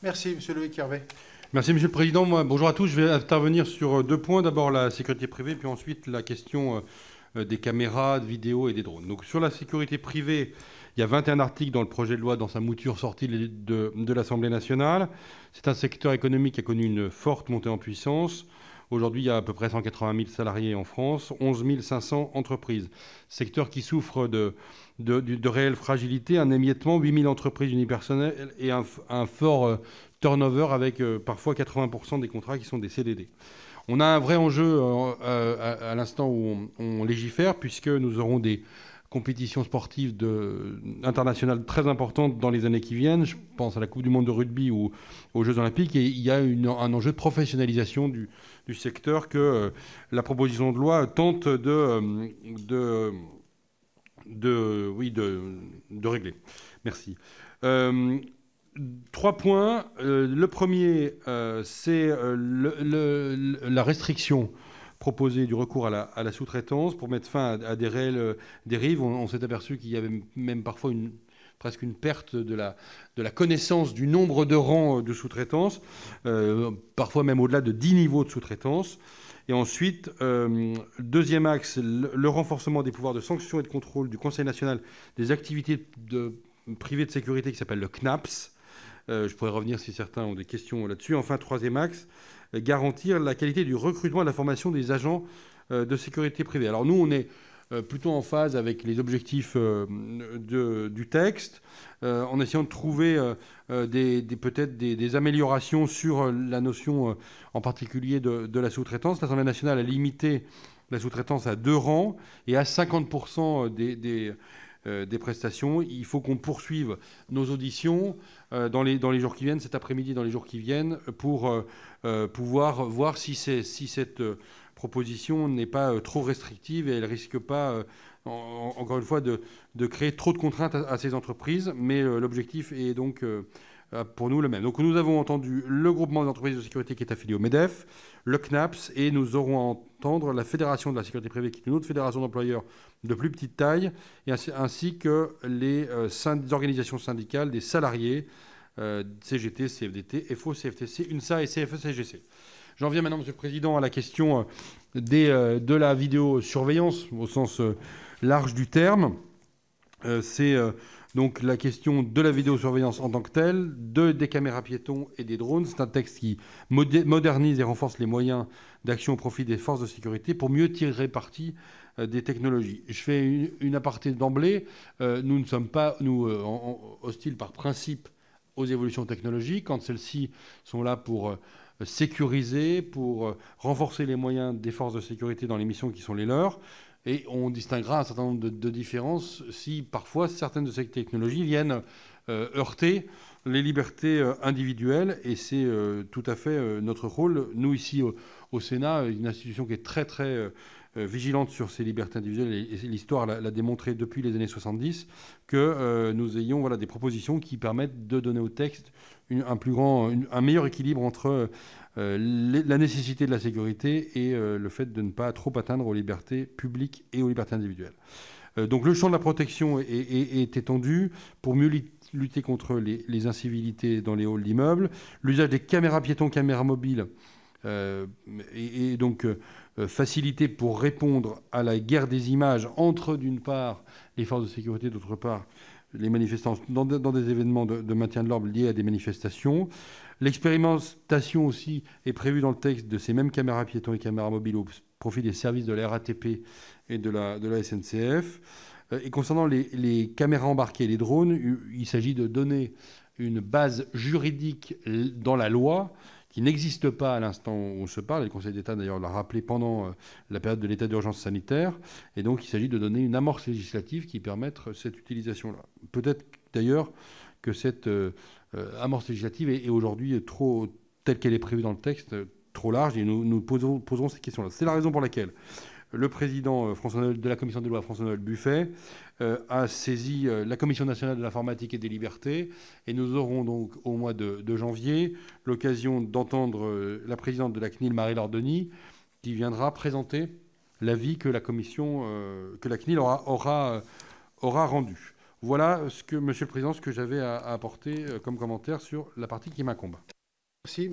Merci, Monsieur Loïc Hervé. Merci, Monsieur le Président. Bonjour à tous. Je vais intervenir sur deux points. D'abord, la sécurité privée, puis ensuite la question des caméras, de vidéo et des drones. Donc, sur la sécurité privée, il y a 21 articles dans le projet de loi, dans sa mouture sortie de l'Assemblée nationale. C'est un secteur économique qui a connu une forte montée en puissance. Aujourd'hui, il y a à peu près 180 000 salariés en France, 11 500 entreprises. Secteur qui souffre de réelle fragilité, un émiettement, 8 000 entreprises unipersonnelles et un fort turnover avec parfois 80% des contrats qui sont des CDD. On a un vrai enjeu à l'instant où on légifère, puisque nous aurons des compétitions sportives internationales très importantes dans les années qui viennent. Je pense à la Coupe du monde de rugby ou aux Jeux olympiques. Et il y a un enjeu de professionnalisation du secteur que la proposition de loi tente de régler. Merci. Trois points. Le premier, c'est la restriction proposée du recours à la sous-traitance pour mettre fin à des réelles dérives. On s'est aperçu qu'il y avait même parfois presque une perte de la connaissance du nombre de rangs de sous-traitance, parfois même au-delà de 10 niveaux de sous-traitance. Et ensuite, deuxième axe, le renforcement des pouvoirs de sanction et de contrôle du Conseil national des activités privées de sécurité qui s'appelle le CNAPS. Je pourrais revenir si certains ont des questions là-dessus. Enfin, troisième axe, garantir la qualité du recrutement et de la formation des agents de sécurité privée. Alors nous, on est plutôt en phase avec les objectifs du texte, en essayant de trouver peut-être des améliorations sur la notion en particulier de la sous-traitance. L'Assemblée nationale a limité la sous-traitance à 2 rangs et à 50% des prestations. Il faut qu'on poursuive nos auditions dans les jours qui viennent, cet après-midi, dans les jours qui viennent, pour pouvoir voir si cette proposition n'est pas trop restrictive et elle risque pas, encore une fois, de créer trop de contraintes à ces entreprises. Mais l'objectif est donc pour nous le même. Donc nous avons entendu le groupement des entreprises de sécurité qui est affilié au MEDEF, le CNAPS, et nous aurons à entendre la Fédération de la sécurité privée, qui est une autre fédération d'employeurs de plus petite taille, ainsi que les organisations syndicales des salariés, CGT, CFDT, FO, CFTC, UNSA et CFE-CGC. J'en viens maintenant, Monsieur le Président, à la question de la vidéosurveillance au sens large du terme. C'est donc la question de la vidéosurveillance en tant que telle, des caméras piétons et des drones. C'est un texte qui modernise et renforce les moyens d'action au profit des forces de sécurité pour mieux tirer parti des technologies. Je fais une aparté d'emblée. Nous ne sommes pas, hostiles par principe aux évolutions technologiques, quand celles-ci sont là pour sécuriser, pour renforcer les moyens des forces de sécurité dans les missions qui sont les leurs. Et on distinguera un certain nombre de différences si parfois certaines de ces technologies viennent heurter les libertés individuelles. Et c'est tout à fait notre rôle. Nous, ici, au Sénat, une institution qui est très, très vigilante sur ces libertés individuelles, et l'histoire l'a démontré depuis les années 70, que nous ayons des propositions qui permettent de donner au texte un meilleur équilibre entre la nécessité de la sécurité et le fait de ne pas trop atteindre aux libertés publiques et aux libertés individuelles. Donc le champ de la protection est étendu pour mieux lutter contre les incivilités dans les halls d'immeubles. L'usage des caméras piétons, caméras mobiles, et donc facilité pour répondre à la guerre des images entre, d'une part, les forces de sécurité, d'autre part, les manifestants dans des événements de maintien de l'ordre liés à des manifestations. L'expérimentation aussi est prévue dans le texte de ces mêmes caméras piétons et caméras mobiles au profit des services de la RATP et de la SNCF. Et concernant les caméras embarquées, les drones, il s'agit de donner une base juridique dans la loi qui n'existe pas à l'instant où on se parle. Et le Conseil d'État, d'ailleurs, l'a rappelé pendant la période de l'état d'urgence sanitaire. Et donc, il s'agit de donner une amorce législative qui permette cette utilisation-là. Peut-être, d'ailleurs, que cette amorce législative est aujourd'hui telle qu'elle est prévue dans le texte, trop large. Et nous poserons ces questions-là. C'est la raison pour laquelle le président de la commission des lois, François-Noël Buffet, a saisi la Commission nationale de l'informatique et des libertés. Et nous aurons donc au mois de janvier l'occasion d'entendre la présidente de la CNIL, Marie-Laure Denis, qui viendra présenter l'avis que la CNIL aura rendu. Voilà, Monsieur le Président, ce que j'avais à apporter comme commentaire sur la partie qui m'incombe. Merci.